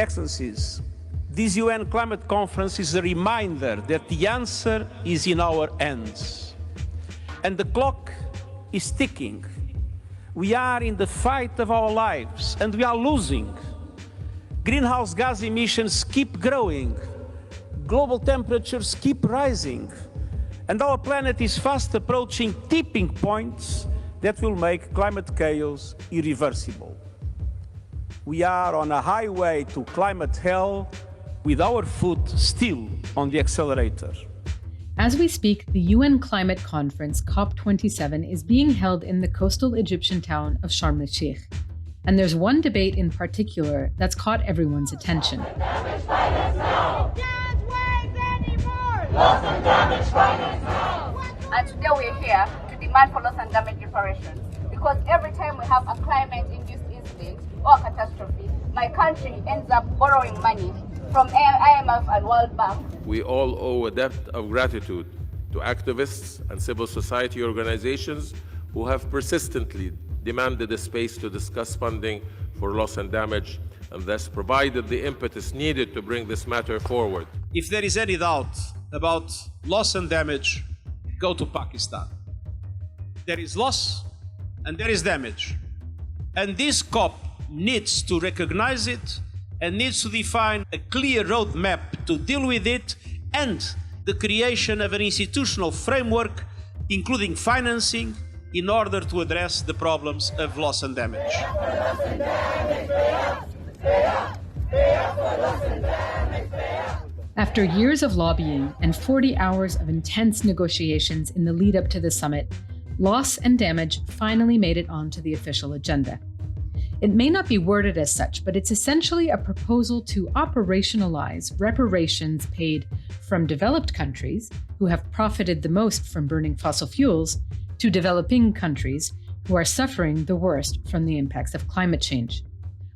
Excellencies, this UN climate conference is a reminder that the answer is in our hands. And the clock is ticking. We are in the fight of our lives, and we are losing. Greenhouse gas emissions keep growing. Global temperatures keep rising. And our planet is fast approaching tipping points that will make climate chaos irreversible. We are on a highway to climate hell with our foot still on the accelerator. As we speak, the UN climate conference COP27 is being held in the coastal Egyptian town of Sharm el-Sheikh. And there's one debate in particular that's caught everyone's attention. Can't wait anymore! Loss and damage finance now! And today we're here to demand for loss and damage reparations. Because every time we have a climate-induced incident or catastrophe, my country ends up borrowing money from IMF and World Bank. We all owe a debt of gratitude to activists and civil society organizations who have persistently demanded a space to discuss funding for loss and damage, and thus provided the impetus needed to bring this matter forward. If there is any doubt about loss and damage, go to Pakistan. There is loss and there is damage. And this COP needs to recognize it and needs to define a clear roadmap to deal with it, and the creation of an institutional framework, including financing, in order to address the problems of loss and damage. After years of lobbying and 40 hours of intense negotiations in the lead up to the summit, loss and damage finally made it onto the official agenda. It may not be worded as such, but it's essentially a proposal to operationalize reparations paid from developed countries, who have profited the most from burning fossil fuels, to developing countries who are suffering the worst from the impacts of climate change.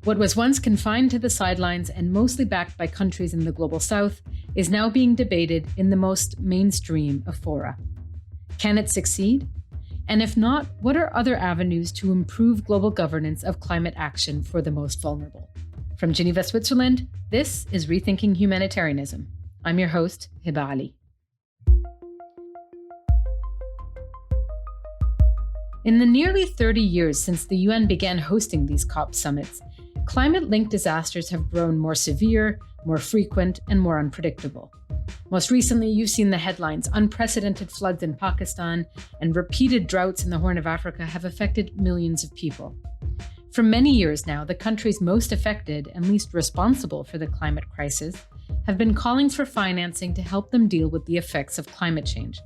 What was once confined to the sidelines and mostly backed by countries in the global south is now being debated in the most mainstream of fora. Can it succeed? And if not, what are other avenues to improve global governance of climate action for the most vulnerable? From Geneva, Switzerland, this is Rethinking Humanitarianism. I'm your host, Heba Aly. In the nearly 30 years since the UN began hosting these COP summits, climate-linked disasters have grown more severe, more frequent, and more unpredictable. Most recently, you've seen the headlines. Unprecedented floods in Pakistan and repeated droughts in the Horn of Africa have affected millions of people. For many years now, the countries most affected and least responsible for the climate crisis have been calling for financing to help them deal with the effects of climate change.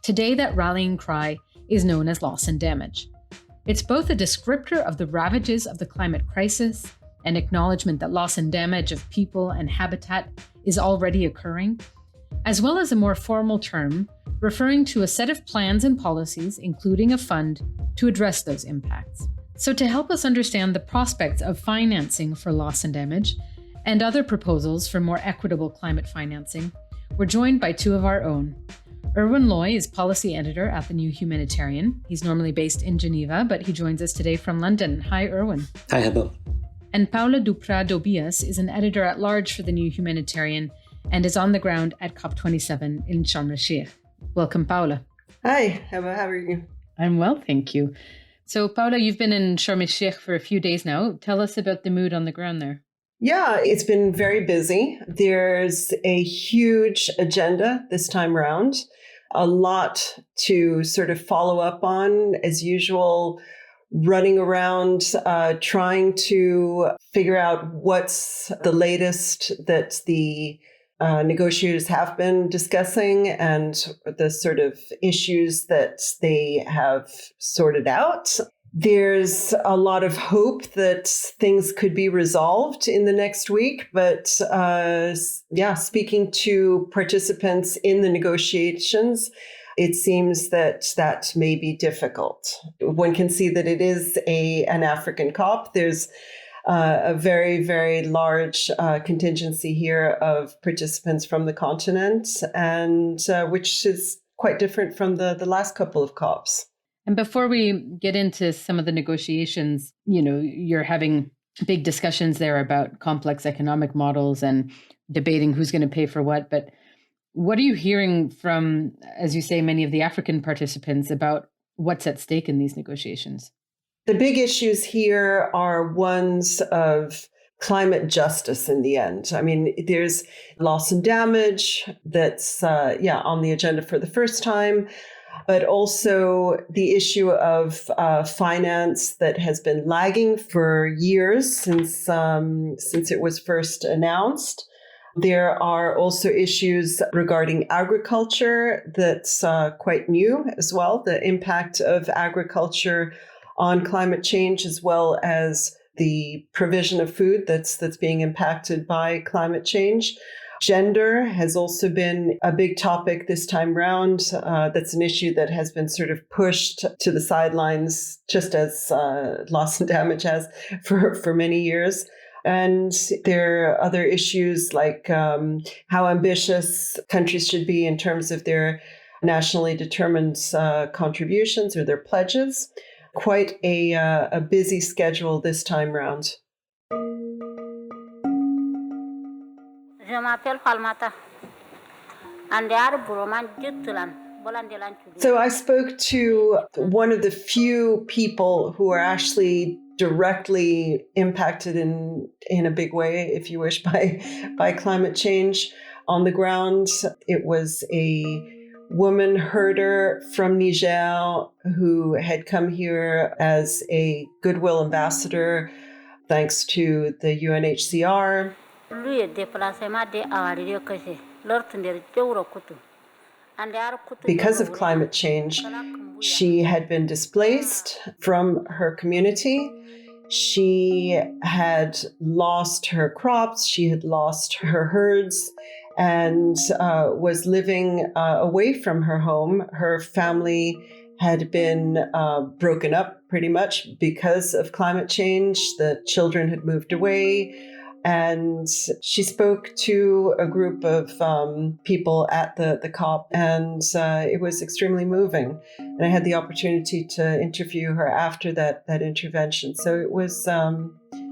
Today, that rallying cry is known as loss and damage. It's both a descriptor of the ravages of the climate crisis, an acknowledgement that loss and damage of people and habitat is already occurring, as well as a more formal term referring to a set of plans and policies, including a fund, to address those impacts. So to help us understand the prospects of financing for loss and damage and other proposals for more equitable climate financing, we're joined by two of our own. Erwin Loy is policy editor at The New Humanitarian. He's normally based in Geneva, but he joins us today from London. Hi, Erwin. Hi, Heba. And Paula Duprat-Dobias is an editor-at-large for The New Humanitarian and is on the ground at COP27 in Sharm el-Sheikh. Welcome, Paula. Hi, Heba. How are you? I'm well, thank you. So, Paula, you've been in Sharm el-Sheikh for a few days now. Tell us about the mood on the ground there. Yeah, it's been very busy. There's a huge agenda this time around. A lot to sort of follow up on, as usual, running around, trying to figure out what's the latest that the negotiators have been discussing and the sort of issues that they have sorted out. There's a lot of hope that things could be resolved in the next week, but speaking to participants in the negotiations, it seems that that may be difficult. One can see that it is an African COP. There's a very, very large contingency here of participants from the continent, and which is quite different from the last couple of COPs. And before we get into some of the negotiations, you're having big discussions there about complex economic models and debating who's going to pay for what. But what are you hearing from, as you say, many of the African participants about what's at stake in these negotiations? The big issues here are ones of climate justice in the end. I mean, there's loss and damage that's, on the agenda for the first time, but also the issue of finance that has been lagging for years since it was first announced. There are also issues regarding agriculture that's quite new as well, the impact of agriculture on climate change, as well as the provision of food that's being impacted by climate change. Gender has also been a big topic this time round. That's an issue that has been sort of pushed to the sidelines, just as loss and damage has for many years. And there are other issues like how ambitious countries should be in terms of their nationally determined contributions or their pledges. Quite a busy schedule this time round. Je m'appelle Falmata. So I spoke to one of the few people who are actually directly impacted in a big way, if you wish, by climate change on the ground. It was a woman herder from Niger who had come here as a goodwill ambassador thanks to the UNHCR. Because of climate change, she had been displaced from her community. She had lost her crops, she had lost her herds, and was living away from her home. Her family had been broken up pretty much because of climate change. The children had moved away. And she spoke to a group of people at the COP, and it was extremely moving. And I had the opportunity to interview her after that intervention. So it was,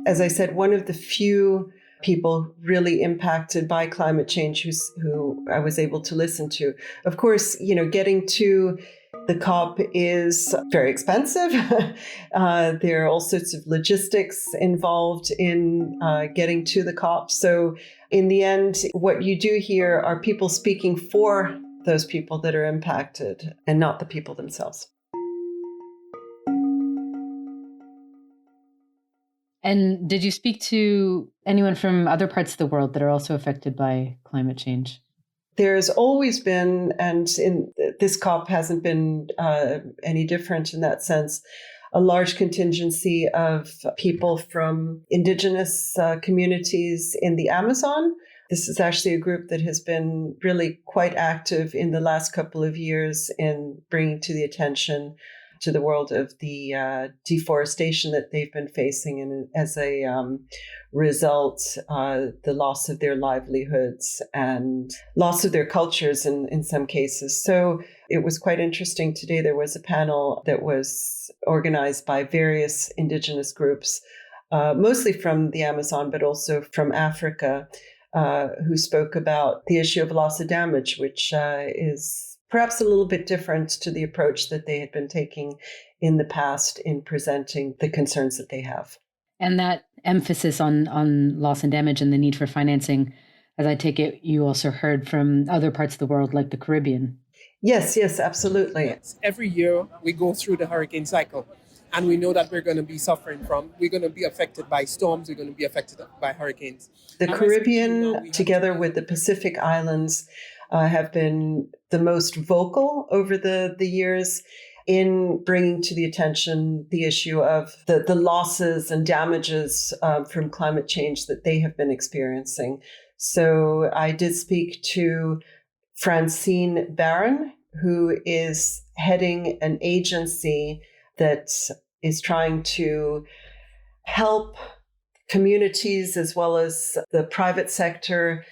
as I said, one of the few people really impacted by climate change who I was able to listen to. Of course, getting to the COP is very expensive. There are all sorts of logistics involved in getting to the COP. So in the end, what you do here are people speaking for those people that are impacted and not the people themselves. And did you speak to anyone from other parts of the world that are also affected by climate change? There's always been, and in this COP hasn't been any different in that sense, a large contingency of people from indigenous communities in the Amazon. This is actually a group that has been really quite active in the last couple of years in bringing to the attention to the world of the deforestation that they've been facing, and as a result, the loss of their livelihoods and loss of their cultures in some cases. So it was quite interesting. Today there was a panel that was organized by various indigenous groups, mostly from the Amazon, but also from Africa, who spoke about the issue of loss of damage, which is perhaps a little bit different to the approach that they had been taking in the past in presenting the concerns that they have. And that emphasis on loss and damage and the need for financing, as I take it, you also heard from other parts of the world, like the Caribbean. Yes, absolutely. Every year we go through the hurricane cycle, and we know that we're going to be suffering we're going to be affected by storms, we're going to be affected by hurricanes. The Caribbean, together with the Pacific Islands, have been the most vocal over the years in bringing to the attention the issue of the losses and damages from climate change that they have been experiencing. So I did speak to Francine Barron, who is heading an agency that is trying to help communities as well as the private sector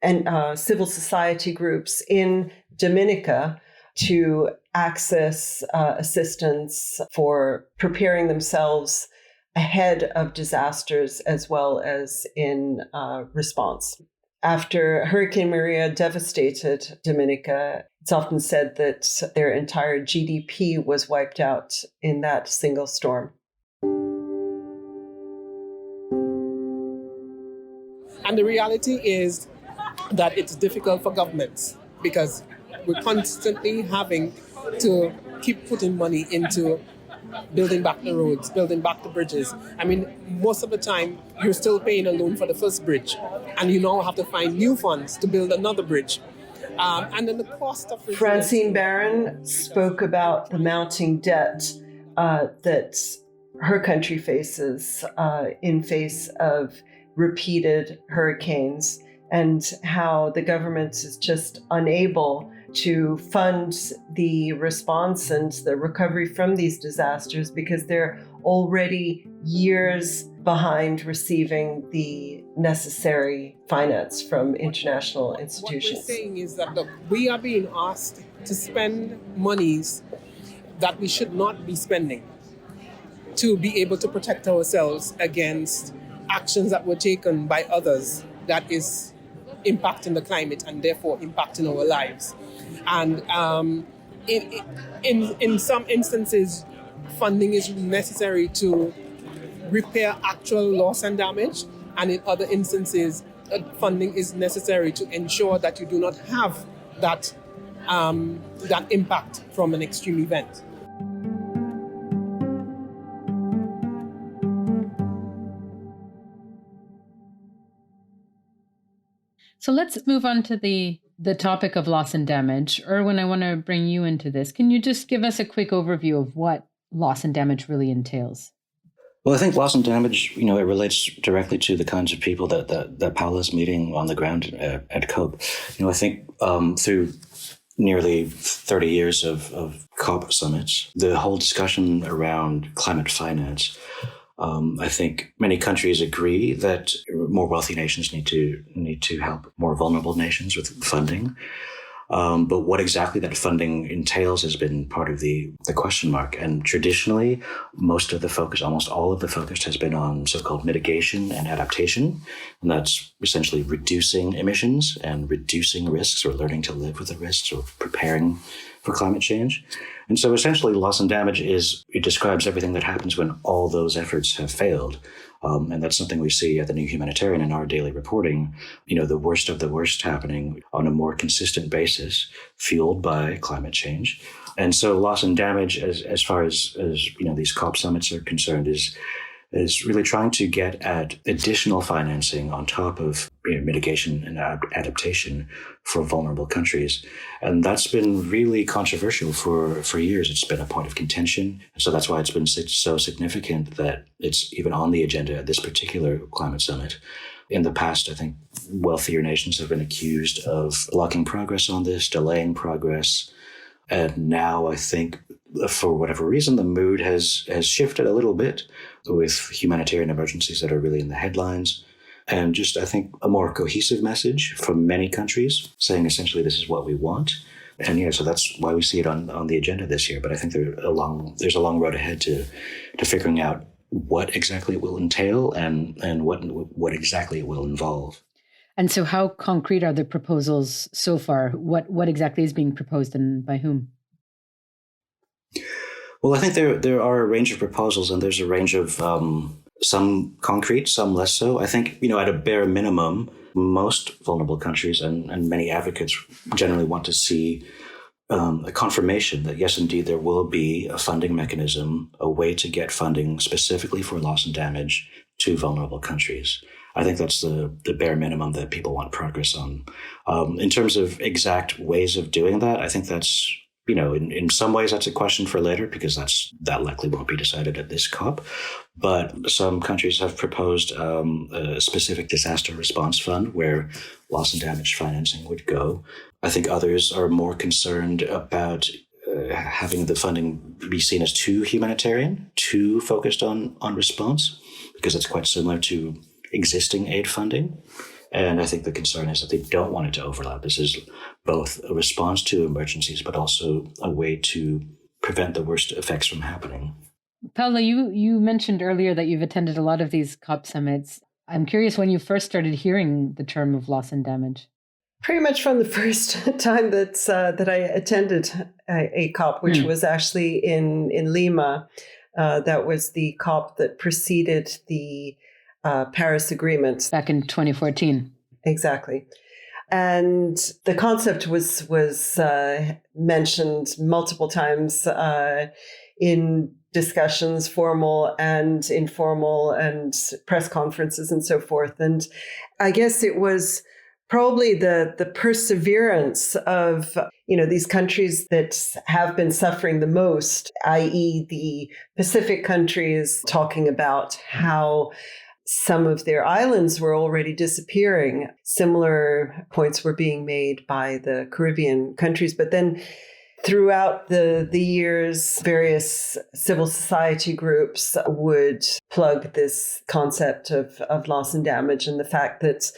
and civil society groups in Dominica to access assistance for preparing themselves ahead of disasters as well as in response. After Hurricane Maria devastated Dominica, it's often said that their entire GDP was wiped out in that single storm. And the reality is that it's difficult for governments because we're constantly having to keep putting money into building back the roads, building back the bridges. I mean, most of the time, you're still paying a loan for the first bridge, and you now have to find new funds to build another bridge. And then the cost of... Francine Barron spoke about the mounting debt that her country faces in face of repeated hurricanes, and how the government is just unable to fund the response and the recovery from these disasters because they're already years behind receiving the necessary finance from international institutions. What we're saying is that, look, we are being asked to spend monies that we should not be spending to be able to protect ourselves against actions that were taken by others that is impacting the climate and therefore impacting our lives. And in some instances, funding is necessary to repair actual loss and damage, and in other instances, funding is necessary to ensure that you do not have that impact from an extreme event. So let's move on to the topic of loss and damage. Erwin, I want to bring you into this. Can you just give us a quick overview of what loss and damage really entails? Well, I think loss and damage, it relates directly to the kinds of people that Paola's meeting on the ground at COP. I think through nearly 30 years of COP summits, the whole discussion around climate finance, I think many countries agree that more wealthy nations need to help more vulnerable nations with funding. But what exactly that funding entails has been part of the question mark. And traditionally, most of the focus, almost all of the focus has been on so-called mitigation and adaptation. And that's essentially reducing emissions and reducing risks or learning to live with the risks or preparing for climate change. And so essentially loss and damage it describes everything that happens when all those efforts have failed. And that's something we see at the New Humanitarian in our daily reporting, the worst of the worst happening on a more consistent basis, fueled by climate change. And so loss and damage, as far as these COP summits are concerned, is really trying to get at additional financing on top of mitigation and adaptation for vulnerable countries. And that's been really controversial for years. It's been a point of contention. And so that's why it's been so significant that it's even on the agenda at this particular climate summit. In the past, I think wealthier nations have been accused of blocking progress on this, delaying progress. And now I think, for whatever reason, the mood has shifted a little bit with humanitarian emergencies that are really in the headlines. And just, I think, a more cohesive message from many countries saying essentially this is what we want. And so that's why we see it on the agenda this year. But I think there's a long road ahead to figuring out what exactly it will entail and what exactly it will involve. And so how concrete are the proposals so far? What exactly is being proposed and by whom? Well, I think there are a range of proposals, and there's a range of some concrete, some less so. I think, at a bare minimum, most vulnerable countries and many advocates generally want to see a confirmation that, yes, indeed, there will be a funding mechanism, a way to get funding specifically for loss and damage to vulnerable countries. I think that's the bare minimum that people want progress on. In terms of exact ways of doing that, I think that's, in some ways that's a question for later because that likely won't be decided at this COP. But some countries have proposed a specific disaster response fund where loss and damage financing would go. I think others are more concerned about having the funding be seen as too humanitarian, too focused on response, because it's quite similar to existing aid funding. And I think the concern is that they don't want it to overlap. This is both a response to emergencies, but also a way to prevent the worst effects from happening. Paula, you mentioned earlier that you've attended a lot of these COP summits. I'm curious when you first started hearing the term of loss and damage. Pretty much from the first time that I attended a COP, which was actually in Lima. That was the COP that preceded the Paris Agreement. Back in 2014. Exactly. And the concept was mentioned multiple times in discussions, formal and informal, and press conferences and so forth. And I guess it was probably the perseverance of, these countries that have been suffering the most, i.e. the Pacific countries, talking about how some of their islands were already disappearing. Similar points were being made by the Caribbean countries. But then throughout the years, various civil society groups would plug this concept of loss and damage, and the fact that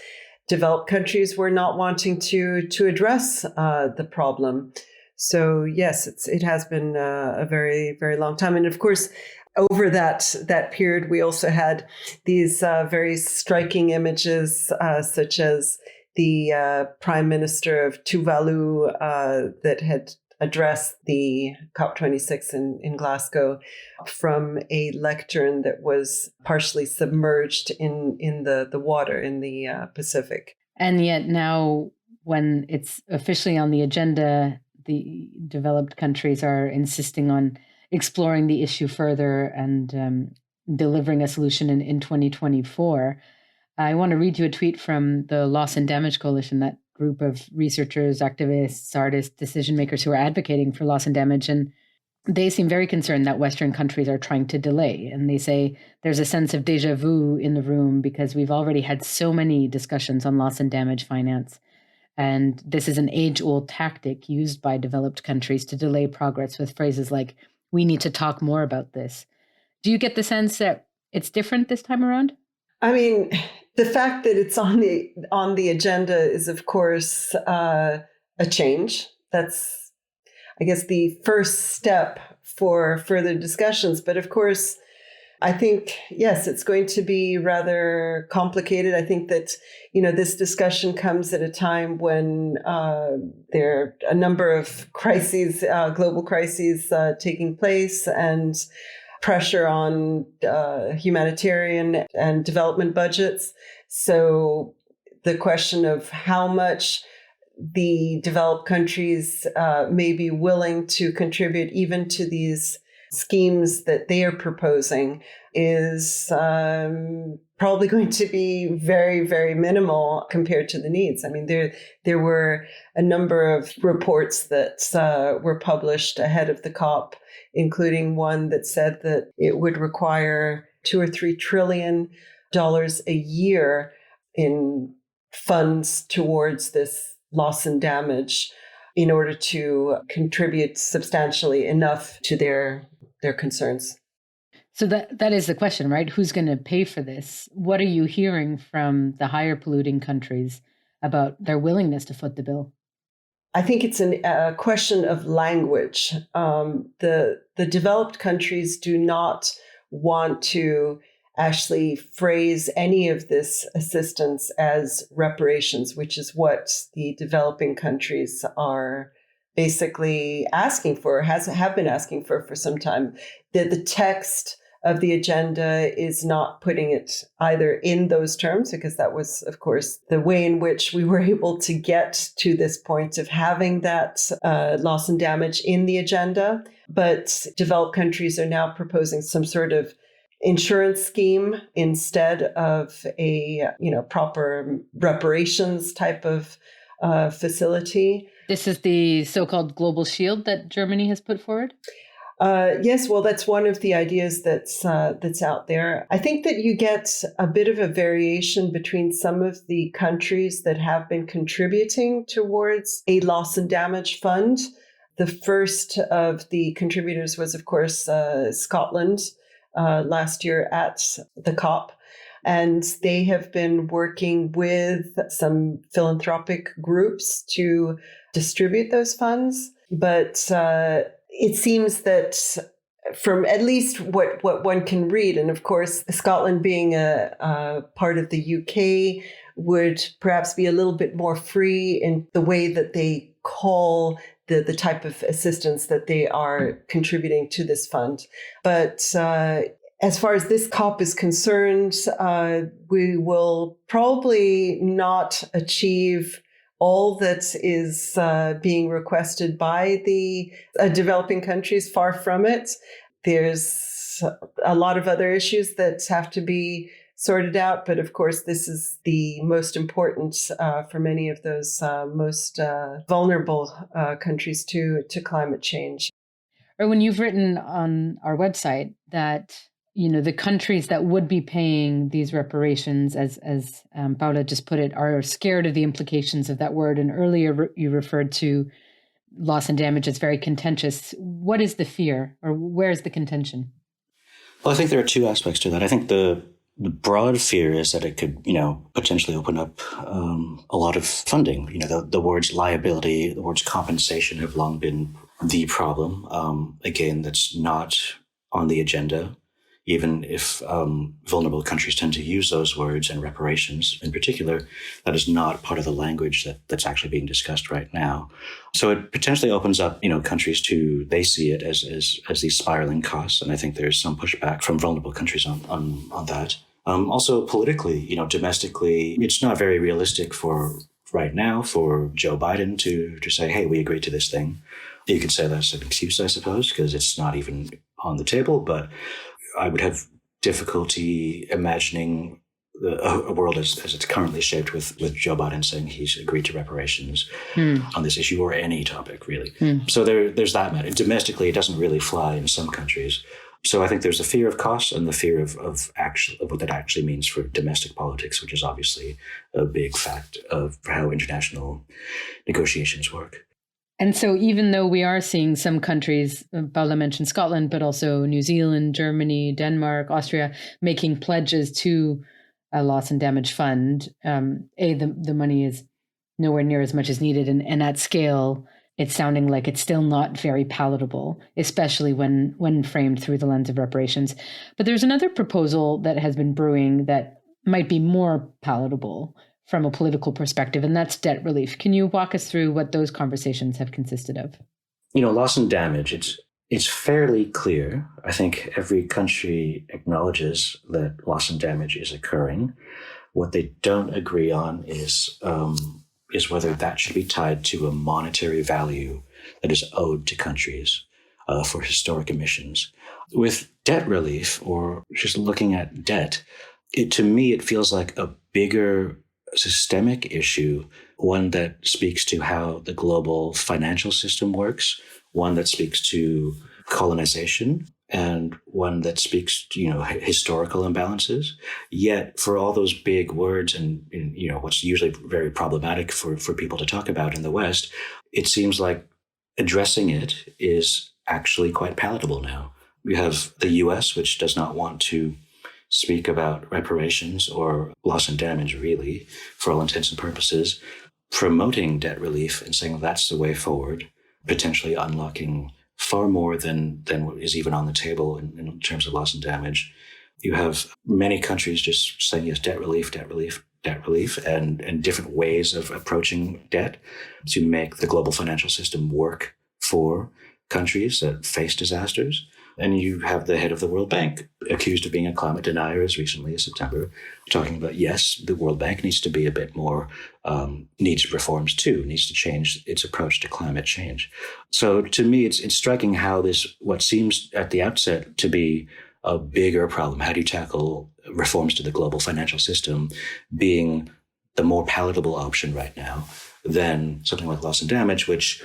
developed countries were not wanting to address the problem. So yes, it has been a very, very long time. And of course, over that period, we also had these very striking images, such as the Prime Minister of Tuvalu that had addressed the COP26 in Glasgow from a lectern that was partially submerged in the water in the Pacific. And yet now, when it's officially on the agenda, the developed countries are insisting on exploring the issue further and delivering a solution in 2024. I want to read you a tweet from the Loss and Damage Coalition, that group of researchers, activists, artists, decision makers who are advocating for loss and damage. And they seem very concerned that Western countries are trying to delay. And they say there's a sense of déjà vu in the room because we've already had so many discussions on loss and damage finance. And this is an age-old tactic used by developed countries to delay progress with phrases like, we need to talk more about this. Do you get the sense that it's different this time around? I mean, the fact that it's on the agenda is, of course, a change. That's, I guess, the first step for further discussions. But of course, I think, yes, it's going to be rather complicated. I think that, this discussion comes at a time when there are a number of crises, global crises taking place, and pressure on humanitarian and development budgets. So the question of how much the developed countries may be willing to contribute even to these schemes that they are proposing is probably going to be very, very minimal compared to the needs. I mean, there were a number of reports that were published ahead of the COP, including one that said that it would require $2 or $3 trillion a year in funds towards this loss and damage in order to contribute substantially enough to their concerns. So that is the question, right? Who's going to pay for this? What are you hearing from the higher polluting countries about their willingness to foot the bill? I think it's a question of language. The developed countries do not want to actually phrase any of this assistance as reparations, which is what the developing countries are basically asking for, have been asking for some time. The text of the agenda is not putting it either in those terms, because that was, of course, the way in which we were able to get to this point of having that loss and damage in the agenda. But developed countries are now proposing some sort of insurance scheme instead of a proper reparations type of facility. This is the so-called global shield that Germany has put forward? Yes, well, that's one of the ideas that's out there. I think that you get a bit of a variation between some of the countries that have been contributing towards a loss and damage fund. The first of the contributors was, of course, Scotland last year at the COP. And they have been working with some philanthropic groups to distribute those funds. But it seems that from at least what one can read. And of course, Scotland being a part of the UK would perhaps be a little bit more free in the way that they call the type of assistance that they are contributing to this fund. But as far as this COP is concerned, we will probably not achieve all that is being requested by the developing countries, far from it. There's a lot of other issues that have to be sorted out, but of course, this is the most important for many of those most vulnerable countries to climate change. Or when you've written on our website that the countries that would be paying these reparations, as Paula just put it, are scared of the implications of that word. And earlier you referred to loss and damage as very contentious. What is the fear, or where's the contention? Well, I think there are two aspects to that. I think the broad fear is that it could, potentially open up a lot of funding. The words liability, the words compensation have long been the problem. Again, that's not on the agenda, even if vulnerable countries tend to use those words, and reparations in particular. That is not part of the language that's actually being discussed right now. So it potentially opens up, countries they see it as these spiraling costs. And I think there's some pushback from vulnerable countries on that. Also politically, domestically, it's not very realistic right now for Joe Biden to say, hey, we agreed to this thing. You could say that's an excuse, I suppose, because it's not even on the table. But I would have difficulty imagining a world as it's currently shaped with Joe Biden saying he's agreed to reparations on this issue, or any topic, really. So there's that matter. Domestically, it doesn't really fly in some countries. So I think there's a fear of costs and the fear of what that actually means for domestic politics, which is obviously a big fact of how international negotiations work. And so even though we are seeing some countries, Paula mentioned Scotland, but also New Zealand, Germany, Denmark, Austria, making pledges to a loss and damage fund, the money is nowhere near as much as needed. And at scale, it's sounding like it's still not very palatable, especially when framed through the lens of reparations. But there's another proposal that has been brewing that might be more palatable from a political perspective, and that's debt relief. Can you walk us through what those conversations have consisted of? Loss and damage, it's fairly clear. I think every country acknowledges that loss and damage is occurring. What they don't agree on is whether that should be tied to a monetary value that is owed to countries for historic emissions. With debt relief, or just looking at debt, to me, it feels like a bigger systemic issue, one that speaks to how the global financial system works, one that speaks to colonization, and one that speaks to, historical imbalances. Yet for all those big words and what's usually very problematic for people to talk about in the West, it seems like addressing it is actually quite palatable now. We have the US, which does not want to speak about reparations or loss and damage, really, for all intents and purposes, promoting debt relief and saying that's the way forward, potentially unlocking far more than what is even on the table in terms of loss and damage. You have many countries just saying, yes, debt relief, and different ways of approaching debt to make the global financial system work for countries that face disasters. And you have the head of the World Bank accused of being a climate denier as recently as September, talking about, yes, the World Bank needs to be a bit more, needs reforms too, needs to change its approach to climate change. So to me, it's striking how what seems at the outset to be a bigger problem, how do you tackle reforms to the global financial system, being the more palatable option right now than something like loss and damage, which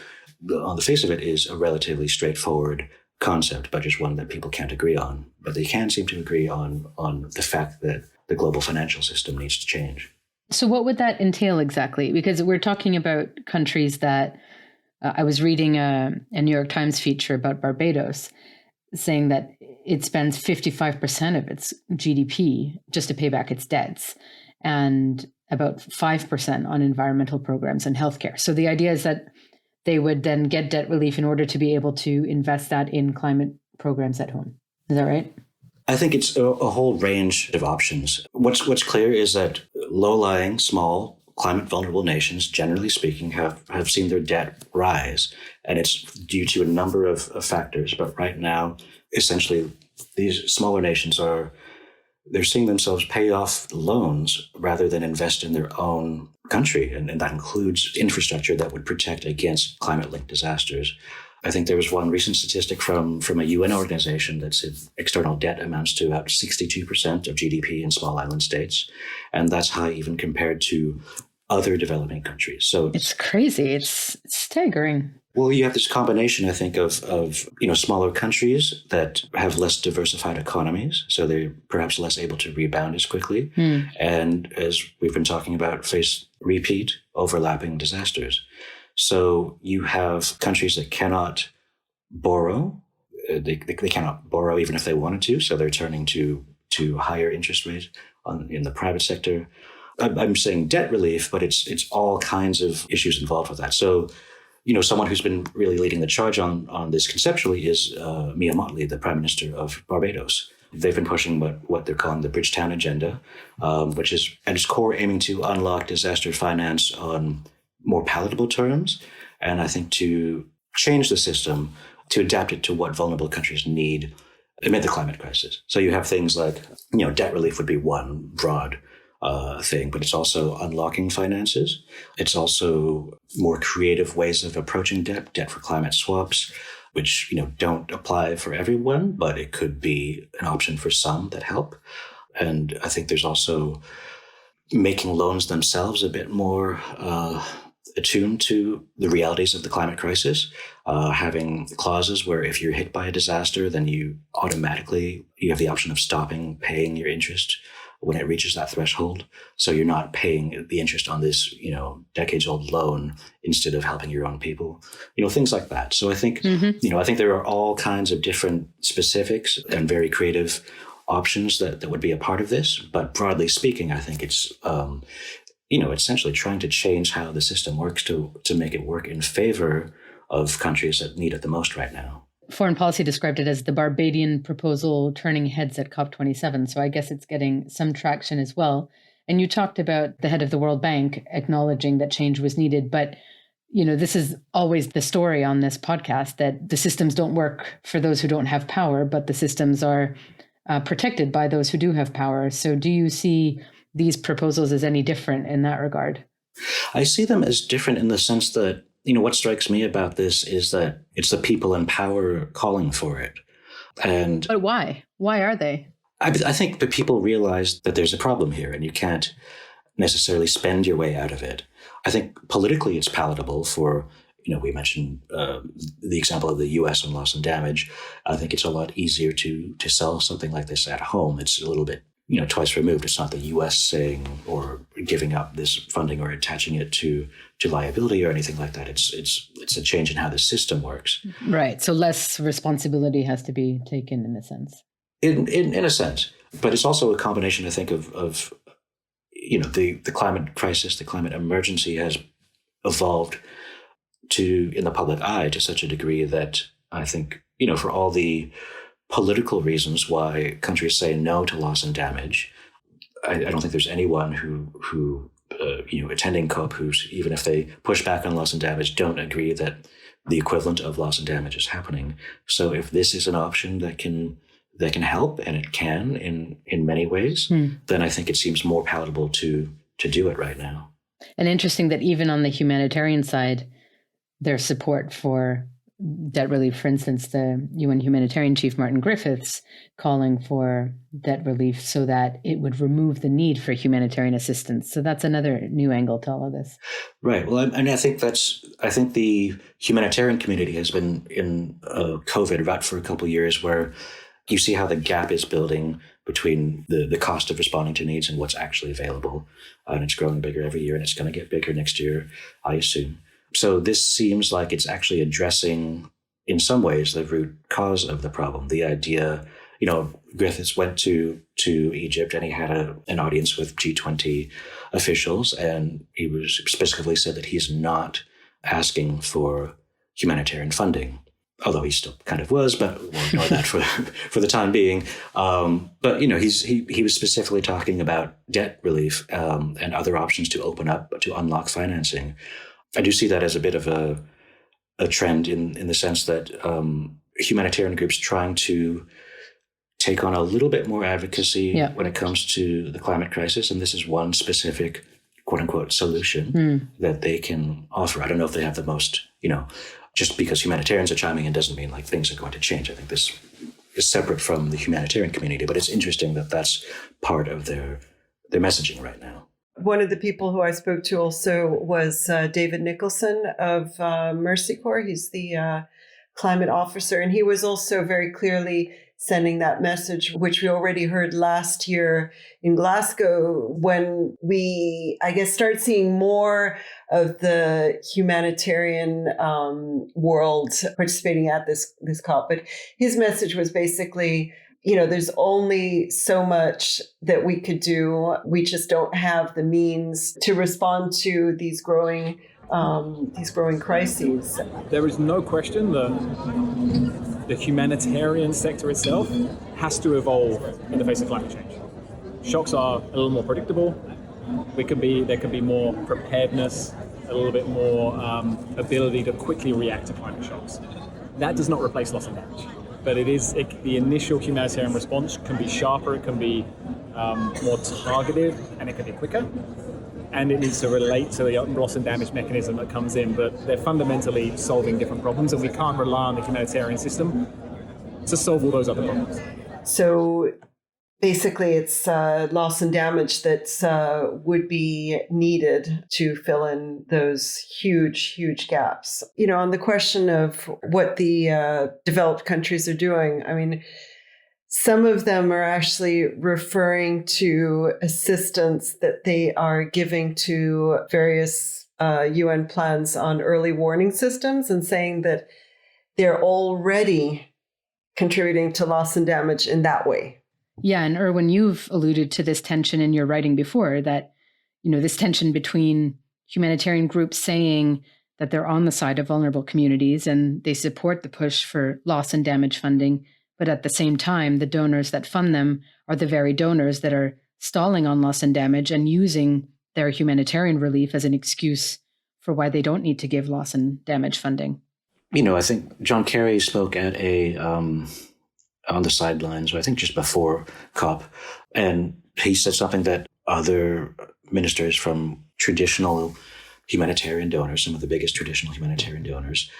on the face of it is a relatively straightforward concept, but just one that people can't agree on. But they can seem to agree on the fact that the global financial system needs to change. So what would that entail exactly? Because we're talking about countries that I was reading a New York Times feature about Barbados saying that it spends 55% of its GDP just to pay back its debts, and about 5% on environmental programs and healthcare. So the idea is that they would then get debt relief in order to be able to invest that in climate programs at home. Is that right? I think it's a whole range of options. What's clear is that low-lying, small, climate-vulnerable nations, generally speaking, have seen their debt rise. And it's due to a number of factors. But right now, essentially, these smaller nations they're seeing themselves pay off loans rather than invest in their own country. And that includes infrastructure that would protect against climate-linked disasters. I think there was one recent statistic from a UN organization that said external debt amounts to about 62% of GDP in small island states. And that's high even compared to other developing countries. So it's crazy. It's staggering. Well, you have this combination, I think, of smaller countries that have less diversified economies, so they're perhaps less able to rebound as quickly. And as we've been talking about, face repeat overlapping disasters. So you have countries that cannot borrow. They cannot borrow even if they wanted to, so they're turning to higher interest rates in the private sector. I'm saying debt relief, but it's all kinds of issues involved with that. So, someone who's been really leading the charge on this conceptually is Mia Mottley, the Prime Minister of Barbados. They've been pushing what they're calling the Bridgetown Agenda, which is at its core aiming to unlock disaster finance on more palatable terms, and I think to change the system to adapt it to what vulnerable countries need amid the climate crisis. So you have things like, debt relief would be one broad thing, but it's also unlocking finances. It's also more creative ways of approaching debt for climate swaps, which, don't apply for everyone, but it could be an option for some that help. And I think there's also making loans themselves a bit more attuned to the realities of the climate crisis, having clauses where if you're hit by a disaster, then you have the option of stopping paying your interest when it reaches that threshold. So you're not paying the interest on this, decades old loan instead of helping your own people, things like that. So I think, I think there are all kinds of different specifics and very creative options that would be a part of this. But broadly speaking, I think it's, essentially trying to change how the system works to make it work in favor of countries that need it the most right now. Foreign Policy described it as the Barbadian proposal turning heads at COP27. So I guess it's getting some traction as well. And you talked about the head of the World Bank acknowledging that change was needed. But, this is always the story on this podcast, that the systems don't work for those who don't have power, but the systems are protected by those who do have power. So do you see these proposals as any different in that regard? I see them as different in the sense that, what strikes me about this is that it's the people in power calling for it. But why? Why are they? I think the people realize that there's a problem here and you can't necessarily spend your way out of it. I think politically it's palatable for, we mentioned the example of the US on loss and damage. I think it's a lot easier to sell something like this at home. It's a little bit twice removed. It's not the U.S. saying or giving up this funding or attaching it to liability or anything like that. It's a change in how the system works. Right. So less responsibility has to be taken in a sense. In a sense, but it's also a combination, I think, of the climate crisis, the climate emergency has evolved in the public eye to such a degree that I think for all the political reasons why countries say no to loss and damage, I don't think there's anyone who attending COP who's, even if they push back on loss and damage, don't agree that the equivalent of loss and damage is happening. So if this is an option that can help, and it can in many ways, then I think it seems more palatable to do it right now. And interesting that even on the humanitarian side, there's support for debt relief. For instance, the UN humanitarian chief, Martin Griffiths, calling for debt relief so that it would remove the need for humanitarian assistance. So that's another new angle to all of this. Right. Well, and I think the humanitarian community has been in a COVID rut for a couple of years, where you see how the gap is building between the cost of responding to needs and what's actually available. And it's growing bigger every year, and it's going to get bigger next year, I assume. So this seems like it's actually addressing, in some ways, the root cause of the problem. The idea, Griffiths went to Egypt and he had an audience with G20 officials, and he was specifically said that he's not asking for humanitarian funding. although he still kind of was, but we'll ignore that for the time being. But he was specifically talking about debt relief and other options to open up, to unlock financing. I do see that as a bit of a trend in the sense that humanitarian groups trying to take on a little bit more advocacy when it comes to the climate crisis, and this is one specific quote unquote solution that they can offer. I don't know if they have the most, just because humanitarians are chiming in doesn't mean like things are going to change. I think this is separate from the humanitarian community, but it's interesting that that's part of their messaging right now. One of the people who I spoke to also was David Nicholson of Mercy Corps. He's the climate officer, and he was also very clearly sending that message, which we already heard last year in Glasgow, when we, I guess, start seeing more of the humanitarian world participating at this COP. But his message was basically, there's only so much that we could do. We just don't have the means to respond to these growing crises. There is no question that the humanitarian sector itself has to evolve in the face of climate change. Shocks are a little more predictable. There could be more preparedness, a little bit more ability to quickly react to climate shocks. That does not replace loss and damage, but the initial humanitarian response can be sharper, it can be more targeted, and it can be quicker. And it needs to relate to the loss and damage mechanism that comes in, but they're fundamentally solving different problems, and we can't rely on the humanitarian system to solve all those other problems. So basically it's loss and damage that would be needed to fill in those huge, huge gaps. On the question of what the developed countries are doing, I mean, some of them are actually referring to assistance that they are giving to various UN plans on early warning systems and saying that they're already contributing to loss and damage in that way. Yeah, and Erwin, you've alluded to this tension in your writing before, that, this tension between humanitarian groups saying that they're on the side of vulnerable communities and they support the push for loss and damage funding, but at the same time, the donors that fund them are the very donors that are stalling on loss and damage and using their humanitarian relief as an excuse for why they don't need to give loss and damage funding. I think John Kerry spoke at on the sidelines, I think just before COP, and he said something that other ministers from traditional humanitarian donors, some of the biggest traditional humanitarian donors,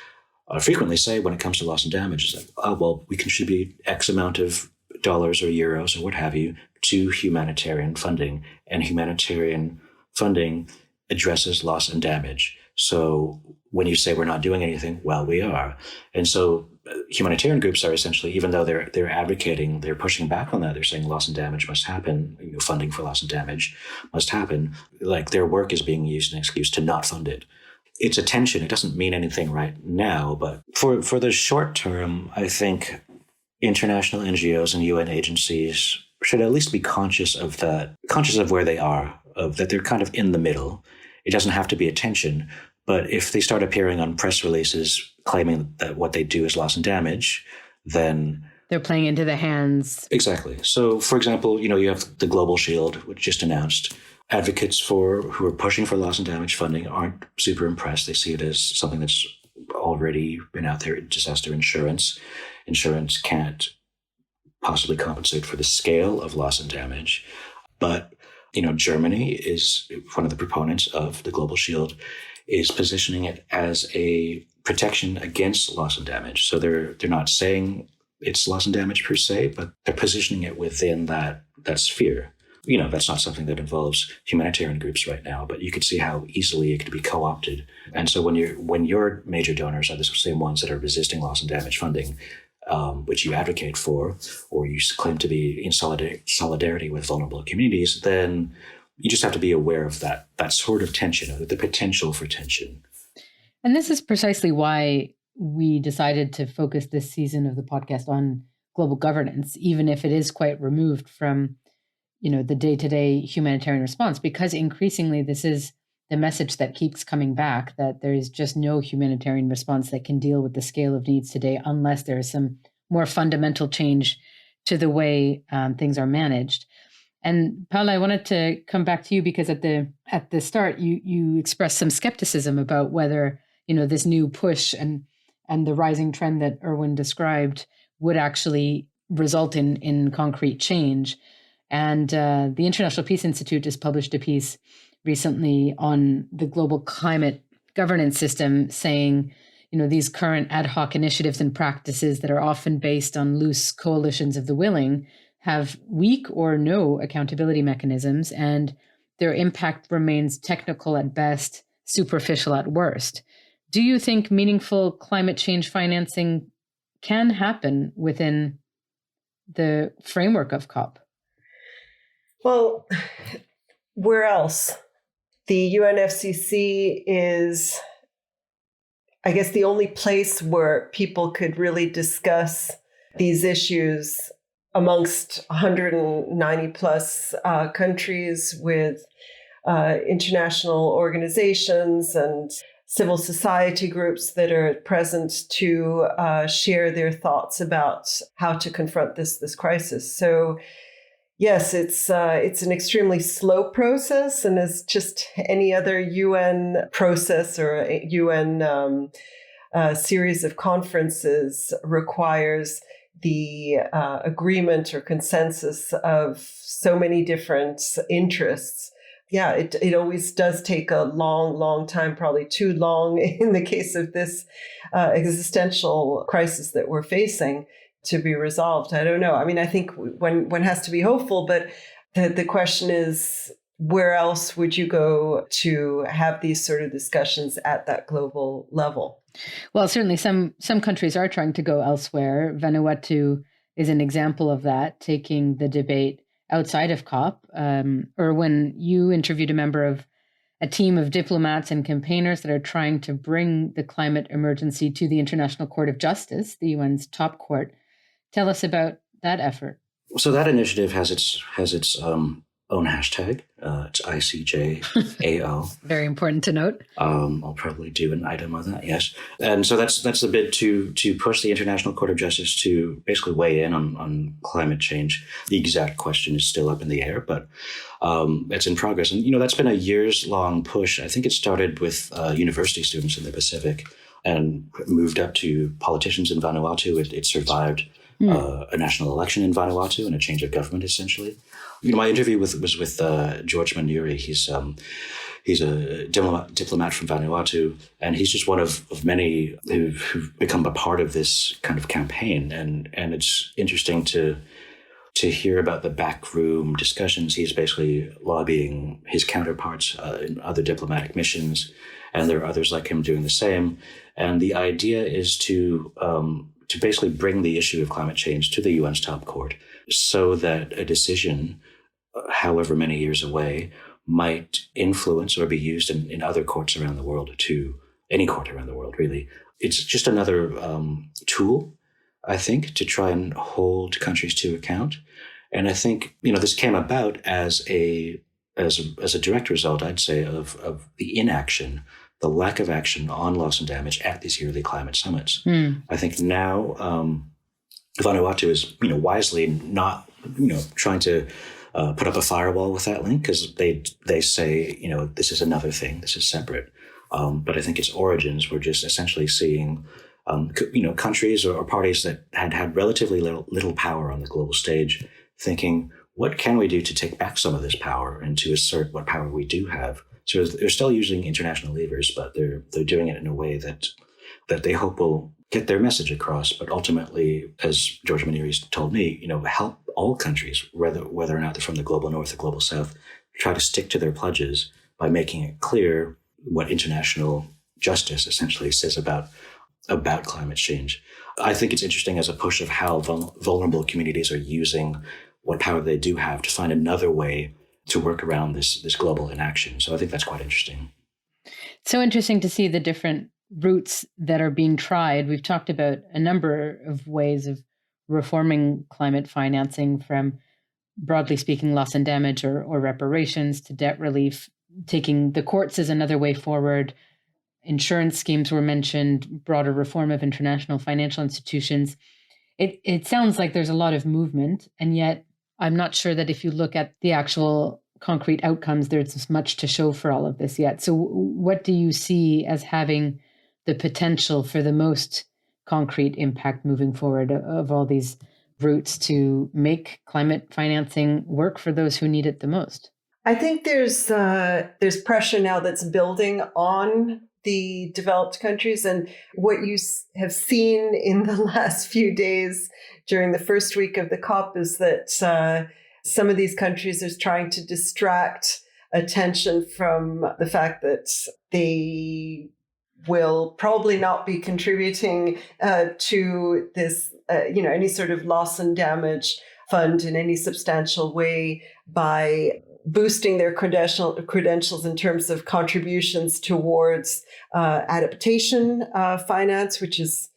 frequently say when it comes to loss and damage, is like, we contribute X amount of dollars or euros or what have you to humanitarian funding, and humanitarian funding addresses loss and damage. So when you say we're not doing anything, well, we are. And so humanitarian groups are essentially, even though they're advocating, they're pushing back on that. They're saying loss and damage must happen, funding for loss and damage must happen. Like their work is being used as an excuse to not fund it. It's a tension. It doesn't mean anything right now, but for the short term, I think international NGOs and UN agencies should at least be conscious of where they are, of that they're kind of in the middle. It doesn't have to be a tension, but if they start appearing on press releases claiming that what they do is loss and damage, then they're playing into the hands. Exactly. So, for example, you have the Global Shield, which just announced. Advocates who are pushing for loss and damage funding aren't super impressed. They see it as something that's already been out there. Disaster insurance. Insurance can't possibly compensate for the scale of loss and damage. But, Germany is one of the proponents of the Global Shield, is positioning it as a protection against loss and damage. So they're not saying it's loss and damage per se, but they're positioning it within that sphere. That's not something that involves humanitarian groups right now, but you could see how easily it could be co-opted. And so when your major donors are the same ones that are resisting loss and damage funding, which you advocate for, or you claim to be in solidarity with vulnerable communities, then you just have to be aware of that sort of tension, the potential for tension. And this is precisely why we decided to focus this season of the podcast on global governance, even if it is quite removed from the day-to-day humanitarian response, because increasingly this is the message that keeps coming back, that there is just no humanitarian response that can deal with the scale of needs today unless there is some more fundamental change to the way things are managed. And Paula, I wanted to come back to you because at the start, you expressed some skepticism about whether, this new push and the rising trend that Erwin described would actually result in concrete change. And the International Peace Institute has published a piece recently on the global climate governance system, saying, these current ad hoc initiatives and practices that are often based on loose coalitions of the willing have weak or no accountability mechanisms, and their impact remains technical at best, superficial at worst. Do you think meaningful climate change financing can happen within the framework of COP? Well, where else? The UNFCCC is, I guess, the only place where people could really discuss these issues amongst 190 plus countries with international organizations and civil society groups that are present to share their thoughts about how to confront this crisis. So yes, it's an extremely slow process, and as just any other UN process or a UN series of conferences requires the agreement or consensus of so many different interests. Yeah, it always does take a long time, probably too long in the case of this existential crisis that we're facing, to be resolved. I don't know. I mean, I think one has to be hopeful, but the question is, where else would you go to have these sort of discussions at that global level? Well, certainly some countries are trying to go elsewhere. Vanuatu is an example of that, taking the debate outside of COP. Or when you interviewed a member of a team of diplomats and campaigners that are trying to bring the climate emergency to the International Court of Justice, the UN's top court. Tell us about that effort. So that initiative has its own hashtag. It's ICJAO. Very important to note. I'll probably do an item on that, yes. And so that's a bit to push the International Court of Justice to basically weigh in on climate change. The exact question is still up in the air, but it's in progress. And, that's been a years-long push. I think it started with university students in the Pacific and moved up to politicians in Vanuatu. It survived a national election in Vanuatu and a change of government, essentially. My interview was with George Manuri. He's a diplomat from Vanuatu, and he's just one of many who've become a part of this kind of campaign. And it's interesting to hear about the backroom discussions. He's basically lobbying his counterparts in other diplomatic missions, and there are others like him doing the same. And the idea is to basically bring the issue of climate change to the UN's top court so that a decision, however many years away, might influence or be used in other courts around the world, to any court around the world, really. It's just another tool, I think, to try and hold countries to account. And I think, this came about as a direct result, I'd say, of the inaction, the lack of action on loss and damage at these yearly climate summits. I think now Vanuatu is, wisely not, trying to put up a firewall with that link, because they say, this is another thing, this is separate. But I think its origins were just essentially seeing, countries or parties that had relatively little power on the global stage, thinking, what can we do to take back some of this power and to assert what power we do have? So they're still using international levers, but they're doing it in a way that they hope will get their message across. But ultimately, as George Manuri's told me, help all countries, whether or not they're from the global north or global south, try to stick to their pledges by making it clear what international justice essentially says about climate change. I think it's interesting as a push of how vulnerable communities are using what power they do have to find another way to work around this global inaction. So I think that's quite interesting. So interesting to see the different routes that are being tried. We've talked about a number of ways of reforming climate financing, from, broadly speaking, loss and damage or reparations, to debt relief. taking the courts as another way forward. Insurance schemes were mentioned, broader reform of international financial institutions. It sounds like there's a lot of movement, and yet I'm not sure that if you look at the actual concrete outcomes, there's much to show for all of this yet. So what do you see as having the potential for the most concrete impact moving forward of all these routes to make climate financing work for those who need it the most? I think there's pressure now that's building on the developed countries. And what you have seen in the last few days during the first week of the COP is that some of these countries are trying to distract attention from the fact that they will probably not be contributing to this, any sort of loss and damage fund in any substantial way by boosting their credentials in terms of contributions towards adaptation finance, which is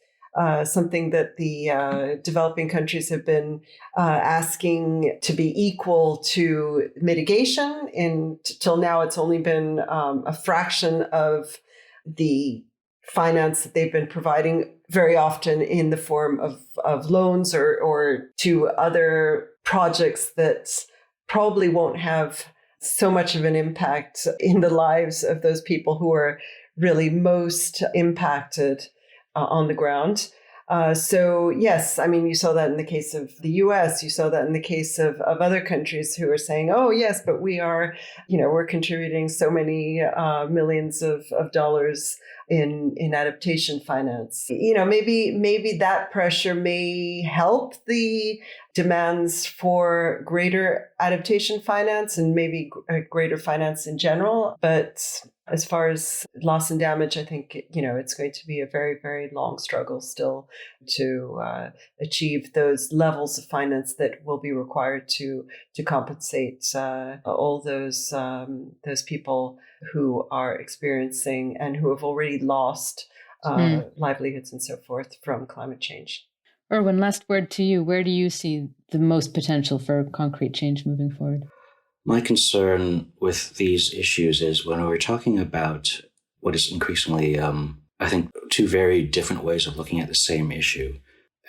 something that the developing countries have been asking to be equal to mitigation. Till now, it's only been a fraction of the finance that they've been providing, very often in the form of loans or to other projects that probably won't have so much of an impact in the lives of those people who are really most impacted on the ground. So yes, I mean, you saw that in the case of the US, you saw that in the case of other countries who are saying, oh yes, but we are, we're contributing so many millions of dollars in adaptation finance. Maybe that pressure may help the demands for greater adaptation finance and maybe greater finance in general. But as far as loss and damage, I think, it's going to be a very, very long struggle still to achieve those levels of finance that will be required to compensate all those people who are experiencing and who have already lost livelihoods and so forth from climate change. Erwin, last word to you. Where do you see the most potential for concrete change moving forward? My concern with these issues is when we're talking about what is increasingly, I think, two very different ways of looking at the same issue.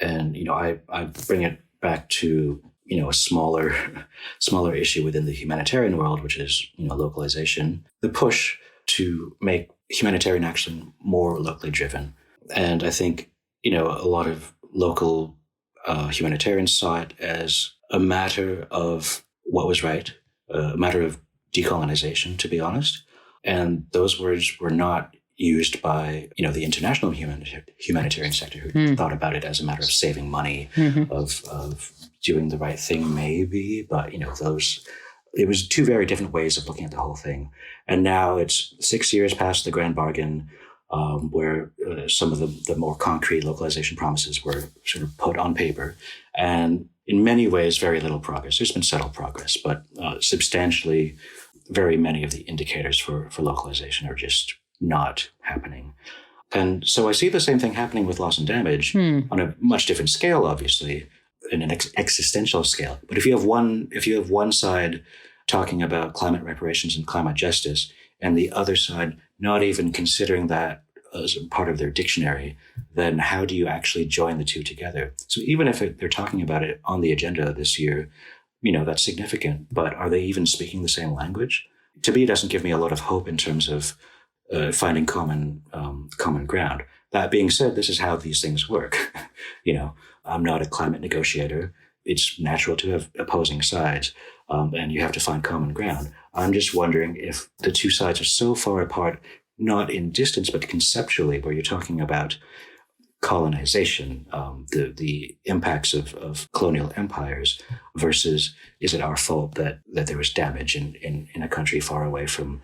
And, I bring it back to, a smaller issue within the humanitarian world, which is, localization, the push to make humanitarian action more locally driven. And I think, a lot of local humanitarians saw it as a matter of what was right, a matter of decolonization, to be honest. And those words were not used by, the international humanitarian sector who thought about it as a matter of saving money, of doing the right thing, maybe. But, it was two very different ways of looking at the whole thing. And now it's 6 years past the grand bargain, where some of the more concrete localization promises were sort of put on paper. And in many ways, very little progress. There's been subtle progress, but substantially, very many of the indicators for localization are just not happening. And so I see the same thing happening with loss and damage on a much different scale, obviously, in an existential scale. But if you have one side talking about climate reparations and climate justice, and the other side not even considering that as a part of their dictionary, then how do you actually join the two together? So even if they're talking about it on the agenda this year, that's significant, but are they even speaking the same language? To me, it doesn't give me a lot of hope in terms of finding common ground. That being said, this is how these things work. I'm not a climate negotiator. It's natural to have opposing sides, and you have to find common ground. I'm just wondering if the two sides are so far apart, not in distance, but conceptually, where you're talking about colonization, the impacts of colonial empires, versus is it our fault that there was damage in a country far away from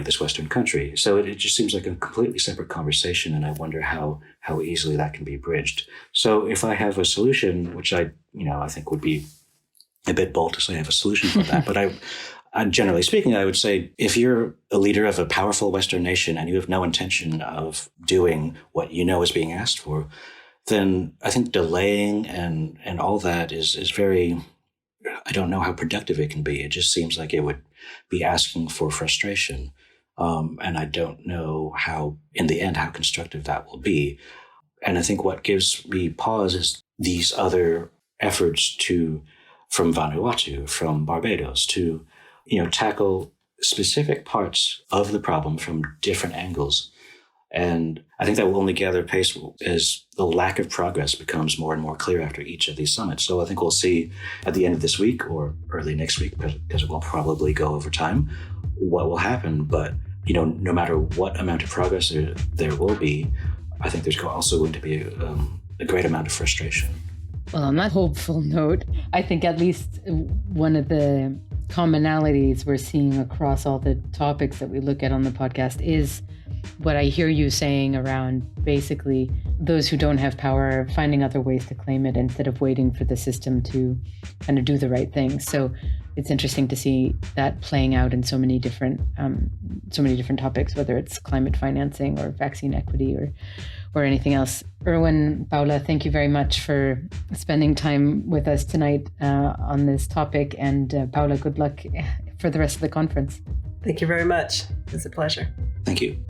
this Western country. So it just seems like a completely separate conversation, and I wonder how easily that can be bridged. So if I have a solution, which I think would be a bit bold to say I have a solution for that, but generally speaking, I would say if you're a leader of a powerful Western nation and you have no intention of doing what is being asked for, then I think delaying and all that is very, I don't know how productive it can be. It just seems like it would be asking for frustration. And I don't know how, in the end, how constructive that will be. And I think what gives me pause is these other efforts from Vanuatu, from Barbados, to, tackle specific parts of the problem from different angles. And I think that will only gather pace as the lack of progress becomes more and more clear after each of these summits. So I think we'll see at the end of this week or early next week, because it will probably go over time, what will happen. But, no matter what amount of progress there will be, I think there's also going to be a great amount of frustration. Well, on that hopeful note, I think at least one of the commonalities we're seeing across all the topics that we look at on the podcast is what I hear you saying around basically those who don't have power finding other ways to claim it instead of waiting for the system to kind of do the right thing. So it's interesting to see that playing out in so many different topics, whether it's climate financing or vaccine equity or anything else. Erwin, Paula, thank you very much for spending time with us tonight on this topic. And Paula, good luck for the rest of the conference. Thank you very much. It's a pleasure. Thank you.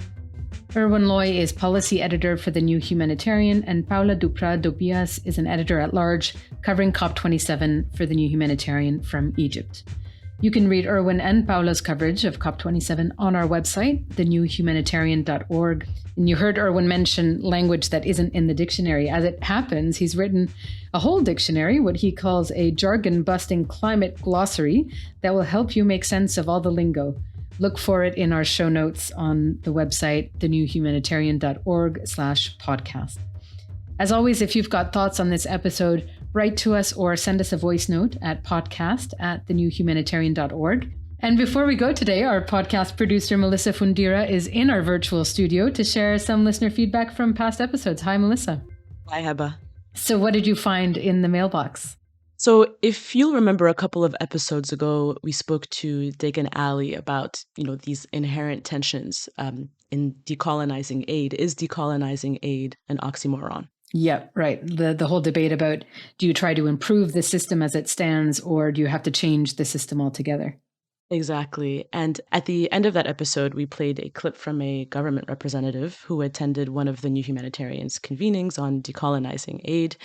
Erwin Loy is policy editor for The New Humanitarian, and Paula Duprat-Dobias is an editor-at-large covering COP27 for The New Humanitarian from Egypt. You can read Erwin and Paula's coverage of COP27 on our website, thenewhumanitarian.org. And you heard Erwin mention language that isn't in the dictionary. As it happens, he's written a whole dictionary, what he calls a jargon-busting climate glossary that will help you make sense of all the lingo. Look for it in our show notes on the website, thenewhumanitarian.org/podcast. As always, if you've got thoughts on this episode, write to us or send us a voice note at podcast@thenewhumanitarian.org. And before we go today, our podcast producer, Melissa Fundira, is in our virtual studio to share some listener feedback from past episodes. Hi, Melissa. Hi, Heba. So what did you find in the mailbox? So if you'll remember a couple of episodes ago, we spoke to Heba Aly about, these inherent tensions in decolonizing aid. Is decolonizing aid an oxymoron? Yeah, right. The whole debate about, do you try to improve the system as it stands, or do you have to change the system altogether? Exactly. And at the end of that episode, we played a clip from a government representative who attended one of the New Humanitarians convenings on decolonizing aid.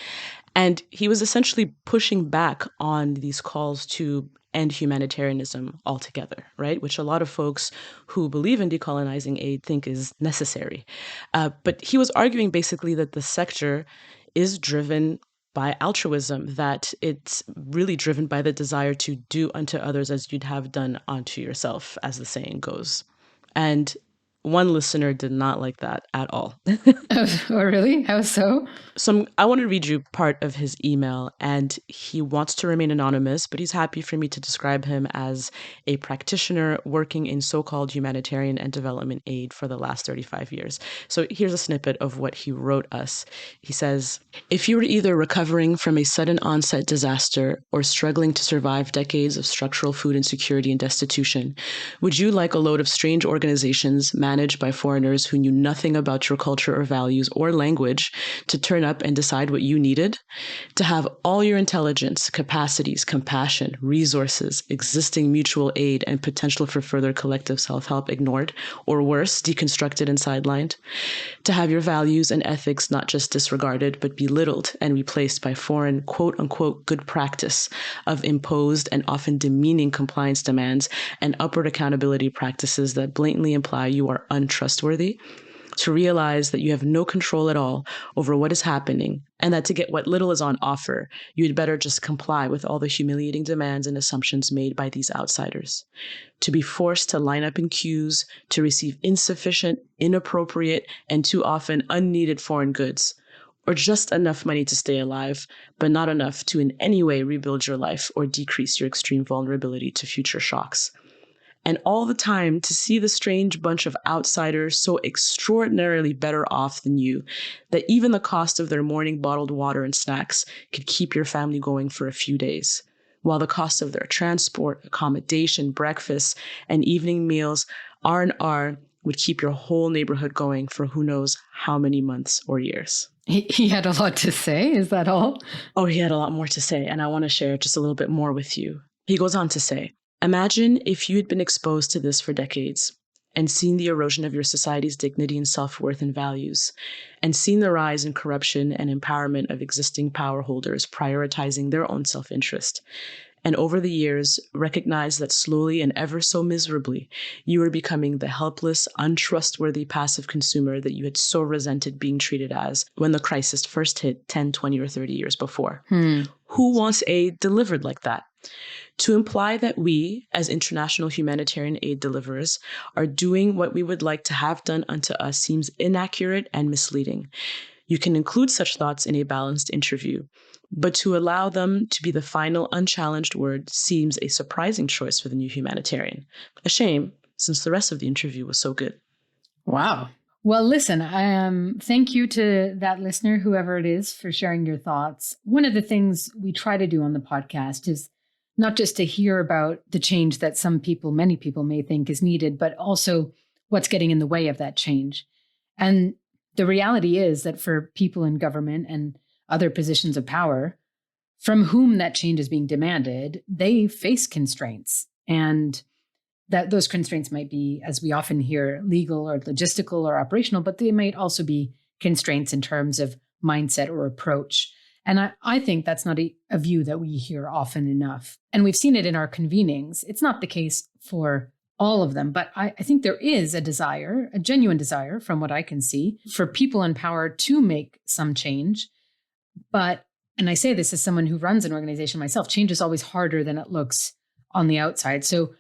And he was essentially pushing back on these calls to end humanitarianism altogether, right? Which a lot of folks who believe in decolonizing aid think is necessary. But he was arguing basically that the sector is driven by altruism, that it's really driven by the desire to do unto others as you'd have done unto yourself, as the saying goes. And one listener did not like that at all. Oh, really? How so? So I want to read you part of his email, and he wants to remain anonymous, but he's happy for me to describe him as a practitioner working in so-called humanitarian and development aid for the last 35 years. So here's a snippet of what he wrote us. He says, "If you were either recovering from a sudden onset disaster or struggling to survive decades of structural food insecurity and destitution, would you like a load of strange organizations managed by foreigners who knew nothing about your culture or values or language to turn up and decide what you needed? To have all your intelligence, capacities, compassion, resources, existing mutual aid, and potential for further collective self-help ignored, or worse, deconstructed and sidelined? To have your values and ethics not just disregarded, but belittled and replaced by foreign quote-unquote good practice of imposed and often demeaning compliance demands and upward accountability practices that blatantly imply you are untrustworthy? To realize that you have no control at all over what is happening, and that to get what little is on offer, you'd better just comply with all the humiliating demands and assumptions made by these outsiders. To be forced to line up in queues, to receive insufficient, inappropriate, and too often unneeded foreign goods, or just enough money to stay alive, but not enough to in any way rebuild your life or decrease your extreme vulnerability to future shocks. And all the time to see the strange bunch of outsiders so extraordinarily better off than you, that even the cost of their morning bottled water and snacks could keep your family going for a few days, while the cost of their transport, accommodation, breakfast, and evening meals, R&R, would keep your whole neighborhood going for who knows how many months or years." He had a lot to say. Is that all? Oh, he had a lot more to say, and I want to share just a little bit more with you. He goes on to say, Imagine if you had been exposed to this for decades and seen the erosion of your society's dignity and self-worth and values, and seen the rise in corruption and empowerment of existing power holders prioritizing their own self-interest. And over the years, recognize that slowly and ever so miserably, you were becoming the helpless, untrustworthy, passive consumer that you had so resented being treated as when the crisis first hit 10, 20, or 30 years before. Who wants aid delivered like that? To imply that we, as international humanitarian aid deliverers, are doing what we would like to have done unto us seems inaccurate and misleading. You can include such thoughts in a balanced interview, but to allow them to be the final unchallenged word seems a surprising choice for the new humanitarian. A shame, since the rest of the interview was so good. Wow. Well, listen, thank you to that listener, whoever it is, for sharing your thoughts. One of the things we try to do on the podcast is not just to hear about the change that many people may think is needed, but also what's getting in the way of that change. And the reality is that for people in government and other positions of power from whom that change is being demanded, they face constraints. And that those constraints might be, as we often hear, legal or logistical or operational, but they might also be constraints in terms of mindset or approach. And I think that's not a view that we hear often enough. And we've seen it in our convenings. It's not the case for all of them, but I think there is a genuine desire, from what I can see, for people in power to make some change. But, and I say this as someone who runs an organization myself, change is always harder than it looks on the outside. So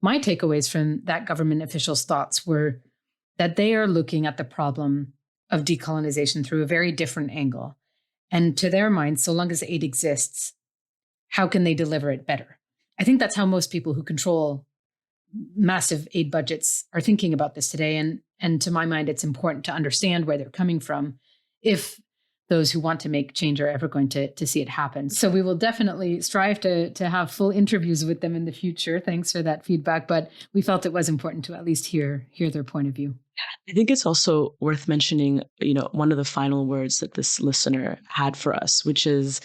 my takeaways from that government official's thoughts were that they are looking at the problem of decolonization through a very different angle. And to their mind, so long as aid exists, how can they deliver it better? I think that's how most people who control massive aid budgets are thinking about this today. And to my mind, it's important to understand where they're coming from if those who want to make change are ever going to see it happen. So we will definitely strive to have full interviews with them in the future. Thanks for that feedback. But we felt it was important to at least hear their point of view. I think it's also worth mentioning, one of the final words that this listener had for us, which is,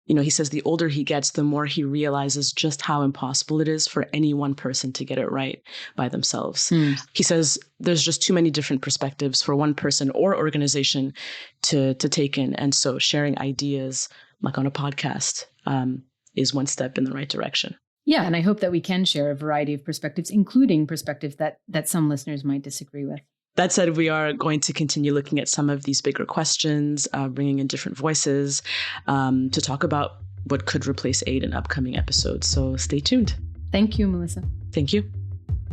he says the older he gets, the more he realizes just how impossible it is for any one person to get it right by themselves. He says there's just too many different perspectives for one person or organization to take in. And so sharing ideas, like on a podcast, is one step in the right direction. Yeah, and I hope that we can share a variety of perspectives, including perspectives that some listeners might disagree with. That said, we are going to continue looking at some of these bigger questions, bringing in different voices to talk about what could replace aid in upcoming episodes. So stay tuned. Thank you, Melissa. Thank you.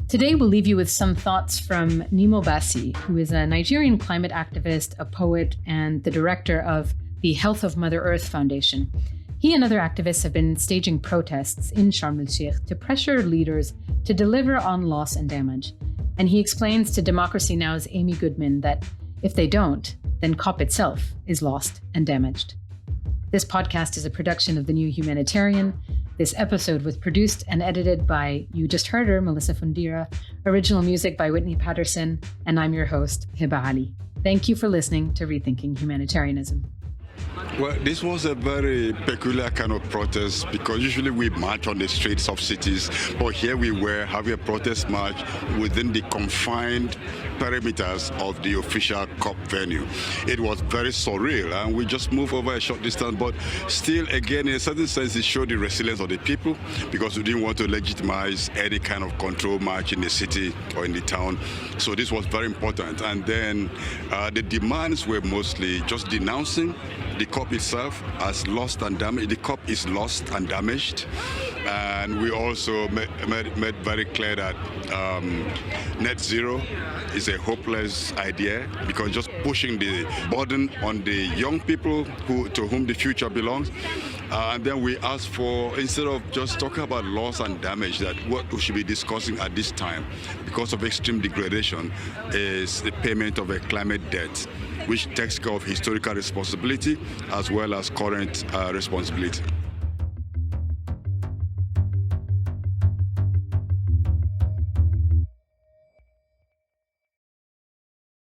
Today, we'll leave you with some thoughts from Nimo Bassi, who is a Nigerian climate activist, a poet, and the director of the Health of Mother Earth Foundation. He and other activists have been staging protests in Sharm el-Sheikh to pressure leaders to deliver on loss and damage. And he explains to Democracy Now!'s Amy Goodman that if they don't, then COP itself is lost and damaged. This podcast is a production of The New Humanitarian. This episode was produced and edited by, you just heard her, Melissa Fundira, original music by Whitney Patterson, and I'm your host, Heba Aly. Thank you for listening to Rethinking Humanitarianism. Well, this was a very peculiar kind of protest because usually we march on the streets of cities, but here we were having a protest march within the confined perimeters of the official COP venue. It was very surreal, and we just moved over a short distance, but still, again, in a certain sense, it showed the resilience of the people because we didn't want to legitimize any kind of control march in the city or in the town. So this was very important. And then the demands were mostly just denouncing the COP itself as lost and damaged. The COP is lost and damaged. And we also made very clear that net zero is a hopeless idea because just pushing the burden on the young people to whom the future belongs. And then we asked for, instead of just talking about loss and damage, that what we should be discussing at this time, because of extreme degradation, is the payment of a climate debt, which takes care of historical responsibility as well as current responsibility.